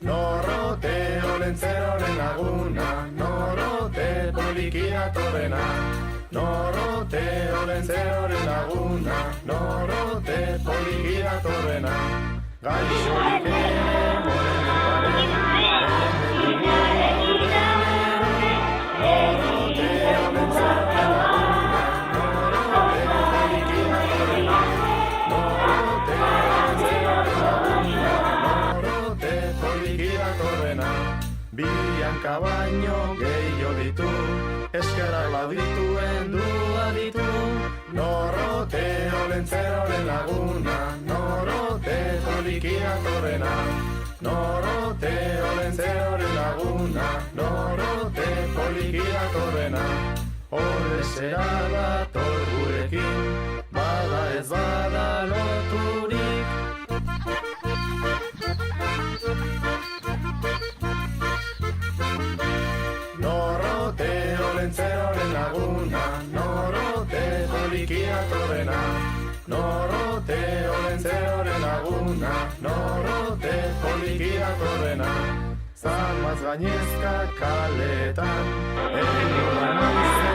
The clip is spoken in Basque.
Norote olentzeroren laguna, norote poliki datorrena. Norote olentzeroren laguna, norote poliki datorrena. Gaixorik ere morenen paren, norote olentzeroren laguna, norote poliki datorrena. Norote olentzeroren laguna, norote poliki datorrena. Bianka baino gehiago ditu, eskerrak badituen dua ditu. Norote olentzeroren laguna, norote poliki datorrena. Norote olentzeroren laguna, norote poliki datorrena. Horrezera dator gurekin, bada ez bada loturik. Norote olentzeroren laguna, norote poliki datorrena. Norote olentzeroren laguna, norote poliki datorrena. Zalmaz gainezka kaletan, ego da